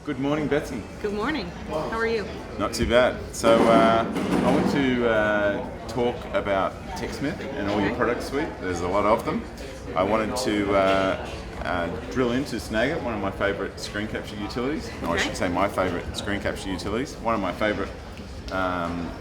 Good morning, Betsy. Good morning. How are you? Not too bad. So I want to talk about Techsmith and all your product suite. There's a lot of them. I wanted to drill into Snagit, one of my favourite screen capture utilities. No, I should say my favourite screen capture utilities. One of my favourite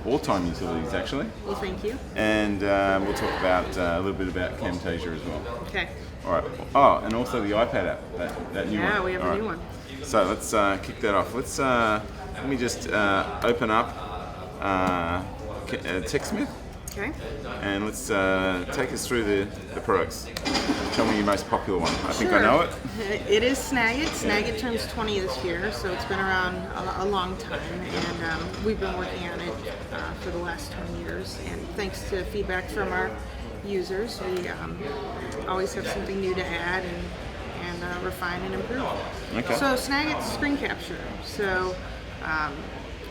all-time utilities, actually. Well, thank you. And we'll talk about a little bit about Camtasia as well. Okay. All right. Oh, and also the iPad app, that new one. Yeah, we have a new one. So let's kick that off. Let me just open up Techsmith. Okay. And let's take us through the products. Tell me your most popular one. I think I know it. It is Snagit. Snagit turns 20 this year, so it's been around a long time, and we've been working on it for the last 20 years. And thanks to feedback from our users, we always have something new to add and refine and improve. Okay. So Snagit's screen capture. So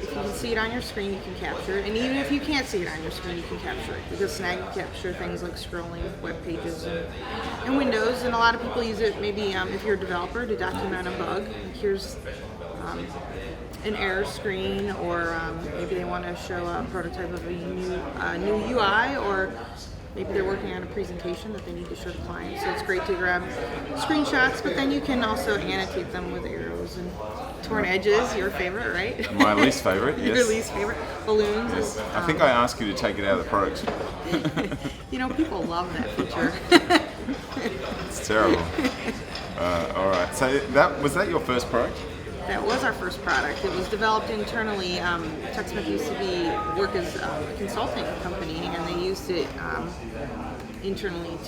if you can see it on your screen, you can capture it. And even if you can't see it on your screen, you can capture it. Because Snagit capture things like scrolling web pages and windows. And a lot of people use it maybe if you're a developer to document a bug. Like here's an error screen, or maybe they want to show a prototype of a new UI, or maybe they're working on a presentation that they need to show the client. So it's great to grab screenshots, but then you can also annotate them with arrows and torn edges, your favorite, right? My least favorite, yes. Your least favorite. Balloons. Yes. I think I asked you to take it out of the product. People love that feature. It's terrible. All right. So was that your first product? That was our first product. It was developed internally. Techsmith used to work as a consulting company, and they used it internally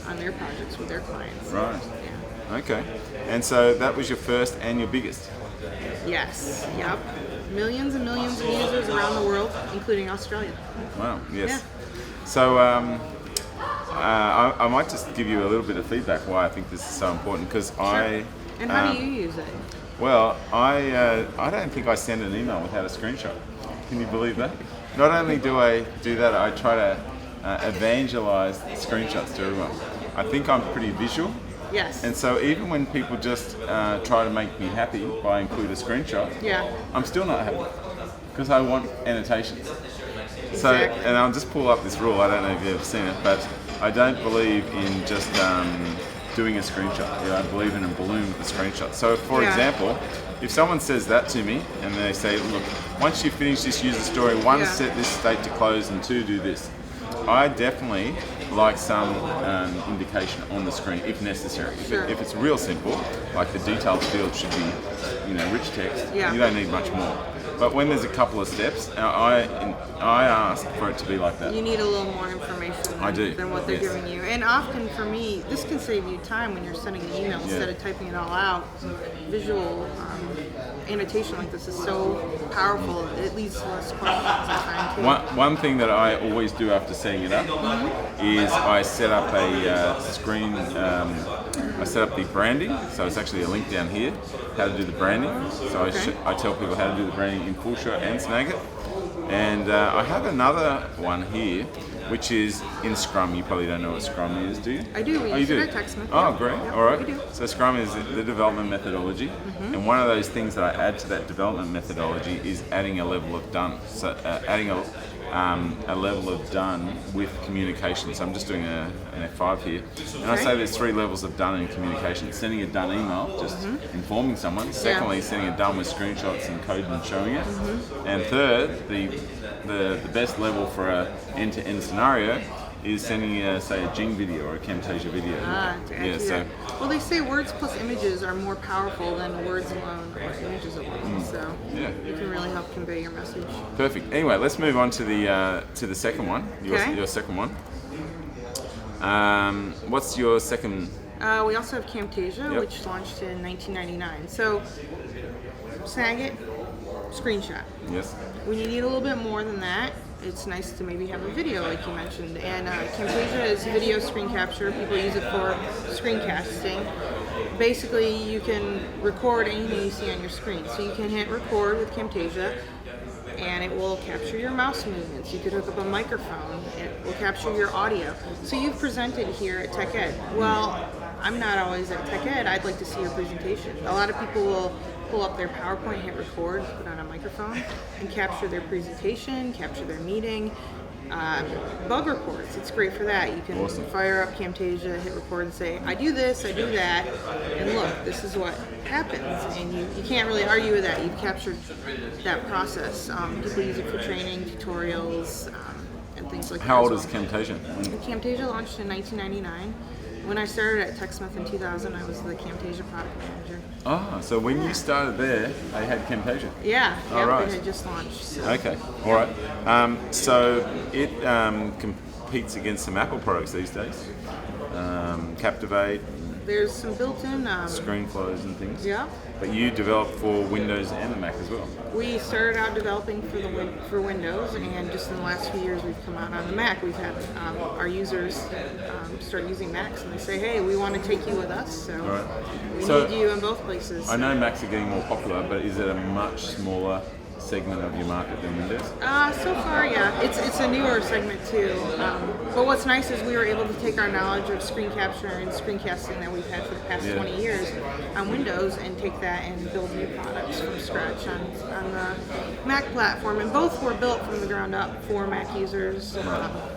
on their projects with their clients. Right. Yeah. Okay. And so that was your first and your biggest? Yes. Yep. Millions and millions of users around the world, including Australia. Wow. Yes. Yeah. So I might just give you a little bit of feedback why I think this is so important, because Sure. And how do you use it? Well, I don't think I send an email without a screenshot. Can you believe that? Not only do I do that, I try to evangelize screenshots to everyone. I think I'm pretty visual. Yes. And so even when people just try to make me happy by include a screenshot, Yeah. I'm still not happy, because I want annotations. So, Exactly. and I'll just pull up this rule. I don't know if you've ever seen it, but I don't believe in just doing a screenshot. I believe in a balloon with a screenshot. So, for example, if someone says that to me and they say, look, once you finish this user story, one, set this state to close, and two, do this. I definitely like some indication on the screen if necessary. If it's real simple, like the details field should be, rich text, you don't need much more. But when there's a couple of steps, I ask for it to be like that. You need a little more information than what they're giving you. And often for me, this can save you time when you're sending an email instead of typing it all out. Visual annotation like this is so powerful. It leads to less questions and time too. One thing that I always do after setting it up is I set up a screen. I set up the branding, so it's actually a link down here, how to do the branding. So I tell people how to do the branding in Full Shot and Snagit. And I have another one here, which is in Scrum. You probably don't know what Scrum is, do you? I do. We use it at Techsmith. Oh, great. Yep, all right. we do. So Scrum is the development methodology. And one of those things that I add to that development methodology is adding a level of done. So adding a level of done with communication. So I'm just doing an F5 here. And I say there's 3 levels of done in communication. Sending a done email, just informing someone. Secondly, sending a done with screenshots and code and showing it. And third, the best level for an end-to-end scenario is sending, say, a Jing video or a Camtasia video. Well, they say words plus images are more powerful than words alone or images alone. So it can really help convey your message. Perfect. Anyway, let's move on to the second one. Your second one. What's your second? We also have Camtasia, which launched in 1999. So Snagit, screenshot. Yes. When you need a little bit more than that, it's nice to maybe have a video like you mentioned. And Camtasia is video screen capture. People use it for screencasting. Basically, you can record anything you see on your screen. So you can hit record with Camtasia, and it will capture your mouse movements. You could hook up a microphone. It will capture your audio. So you've presented here at Tech Ed. Well, I'm not always at Tech Ed. I'd like to see your presentation. A lot of people will pull up their PowerPoint, hit record, put on a microphone, and capture their presentation, capture their meeting. Bug reports, it's great for that. You can fire up Camtasia, hit record, and say, I do this, I do that, and look, this is what happens. And you can't really argue with that. You've captured that process. People use it for training, tutorials, and things like that. How old is Camtasia? Camtasia launched in 1999. When I started at Techsmith in 2000, I was the Camtasia product manager. Ah, so when you started there, they had Camtasia? Yeah, right. It had just launched. So. Okay, all right. So it competes against some Apple products these days. Captivate. There's some built-in ScreenFlows and things. Yeah. But you develop for Windows and the Mac as well. We started out developing for Windows, and just in the last few years we've come out on the Mac. We've had our users start using Macs, and they say, hey, we want to take you with us, so we need you in both places. I know Macs are getting more popular, but is it a much smaller segment of your market than Windows? So far, yeah. It's a newer segment too. But what's nice is we were able to take our knowledge of screen capture and screencasting that we've had for the past 20 years on Windows and take that and build new products from scratch on the Mac platform. And both were built from the ground up for Mac users.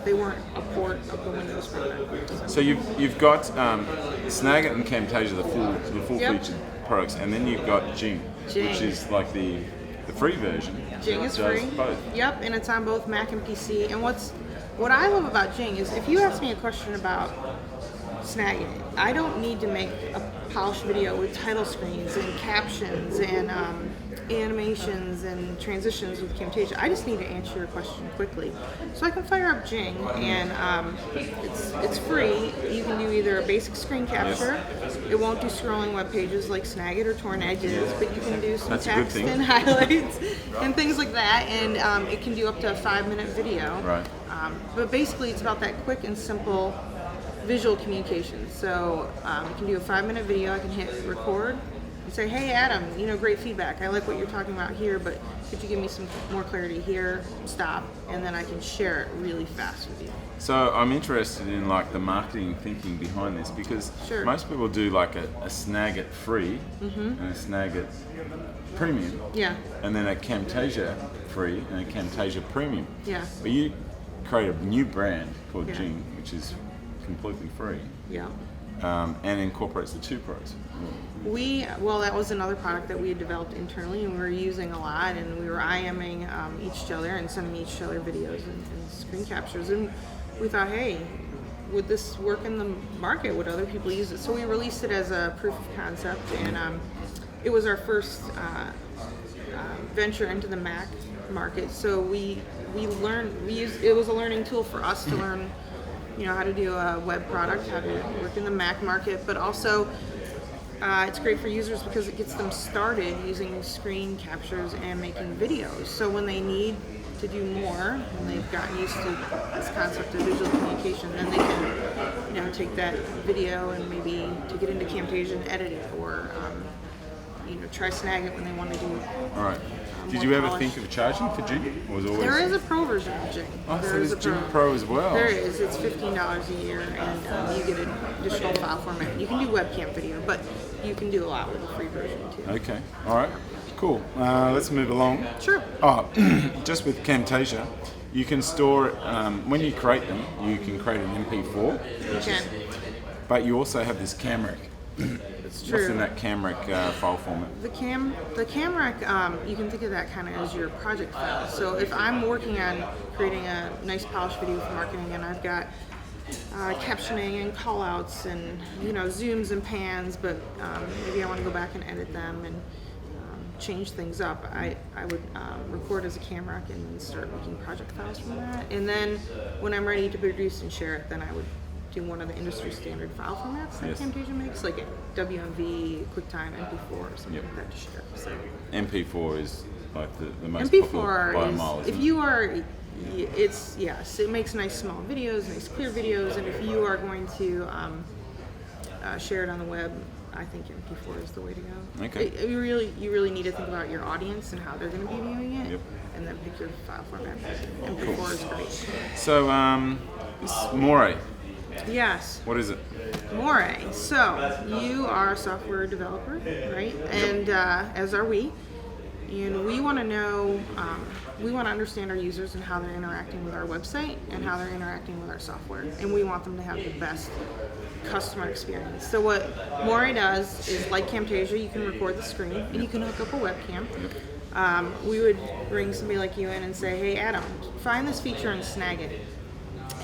They weren't a port of the Windows product. So you've got Snagit and Camtasia, the full featured products, and then you've got Jing, which is like the free version. Jing is free. Both. Yep, and it's on both Mac and PC. And what I love about Jing is if you ask me a question about Snagit, I don't need to make a polished video with title screens and captions and animations and transitions with Camtasia. I just need to answer your question quickly. So I can fire up Jing, and it's free. You can do either a basic screen capture. It won't do scrolling web pages like Snagit or torn edges, but you can do some text and highlights and things like that. And it can do up to a 5-minute video. Right. But basically, it's about that quick and simple visual communication. So you can do a 5-minute video. I can hit record and say, hey Adam, great feedback. I like what you're talking about here, but could you give me some more clarity here? Stop, and then I can share it really fast with you. So I'm interested in like the marketing thinking behind this, because most people do like a Snagit free and a Snagit premium, and then a Camtasia free and a Camtasia premium. Yeah. But you create a new brand called Jing, which is completely free. Yeah. And incorporates the two pros. That was another product that we had developed internally and we were using a lot, and we were IMing each other and sending each other videos and screen captures, and we thought, hey, would this work in the market? Would other people use it? So we released it as a proof of concept, and it was our first venture into the Mac market. So it was a learning tool for us to learn how to do a web product, how to work in the Mac market, but also it's great for users because it gets them started using screen captures and making videos. So when they need to do more, and they've gotten used to this concept of visual communication, then they can take that video and maybe take it into Camtasia and edit it, or try Snagit when they want to do. All right. Did you ever think of charging for Jing? Or was it always... There is a pro version of Jing. Oh, so there's Jing Pro as well. There is. It's $15 a year, and you get an additional file format. You can do webcam video, but you can do a lot with the free version too. Okay. All right. Cool. Let's move along. Sure. Just with Camtasia, you can store, when you create them, you can create an MP4. You can. But you also have this CamRec. It's true. What's in that CamRec file format? The CamRec, you can think of that kind of as your project file. So if I'm working on creating a nice polished video for marketing, and I've got captioning and callouts and zooms and pans, but maybe I want to go back and edit them and change things up, I would record as a CamRec and then start making project files from that. And then when I'm ready to produce and share it, then I would do one of the industry standard file formats that Camtasia makes, like WMV, QuickTime, MP4, or something like that to share. So MP4 is like the most MP4 popular by a mile, if you are, it makes nice small videos, nice clear videos, and if you are going to share it on the web, I think MP4 is the way to go. Okay. You really need to think about your audience and how they're going to be viewing it, and then pick your file format. MP4 is great. So, Moray, Yes. What is it? More. So you are a software developer, right? And as are we. And we want to know, we want to understand our users and how they're interacting with our website and how they're interacting with our software. And we want them to have the best customer experience. So what More does is, like Camtasia, you can record the screen and you can hook up a webcam. We would bring somebody like you in and say, hey, Adam, find this feature in Snagit.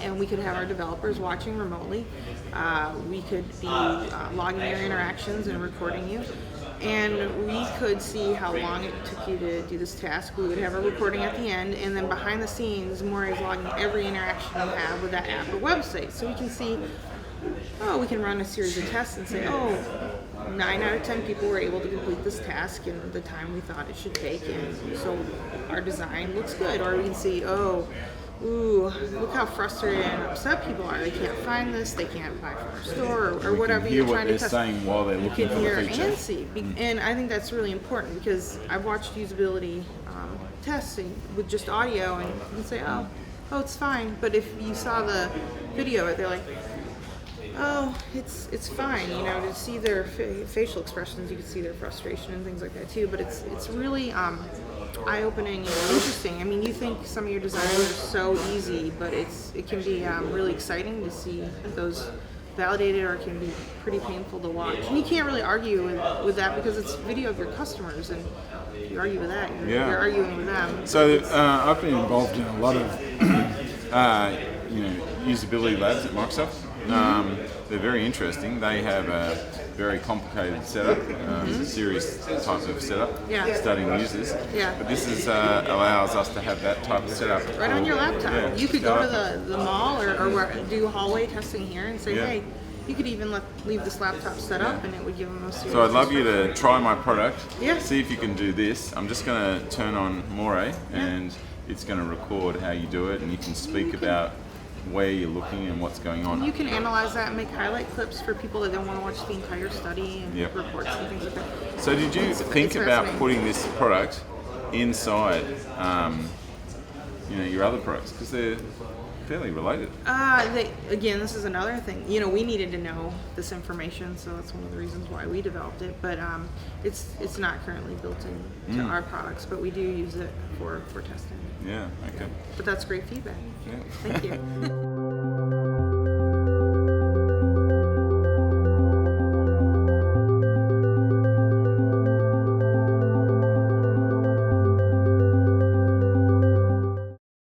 And we could have our developers watching remotely. We could be logging your interactions and recording you. And we could see how long it took you to do this task. We would have a recording at the end, and then behind the scenes, More is logging every interaction you have with that app or website. So we can see, we can run a series of tests and say, 9 out of 10 people were able to complete this task in the time we thought it should take, and so our design looks good. Or we can see, look how frustrated and upset people are. They can't find this, they can't buy from our store, or whatever you're trying to test. They're saying while they're looking for the feature. And see. And I think that's really important, because I've watched usability testing with just audio, and you can say, it's fine. But if you saw the video, they're like, it's fine. To see their facial expressions, you can see their frustration and things like that too. But it's really eye-opening and interesting. I mean, you think some of your designs are so easy, but it can be really exciting to see those validated, or it can be pretty painful to watch. And you can't really argue with that, because it's video of your customers, and if you argue with that, you're arguing with them. So I've been involved in a lot of usability labs at Microsoft. They're very interesting. They have a very complicated setup, serious type of setup, studying users. But this allows us to have that type of setup. Right on your laptop. You could go to the mall or do hallway testing here and say, hey, you could even leave this laptop set up, and it would give them a serious. So I'd love you to try my product, Yeah. see if you can do this. I'm just going to turn on More, and it's going to record how you do it, and you can speak about where you're looking and what's going on. You can analyze that and make highlight clips for people that don't want to watch the entire study, and reports and things like that. So did you think about putting this product inside your other products, because they're fairly related? Again, this is another thing. We needed to know this information, so that's one of the reasons why we developed it. But it's not currently built into our products, but we do use it for testing. Yeah. Okay. But that's great feedback. Yeah. Thank you.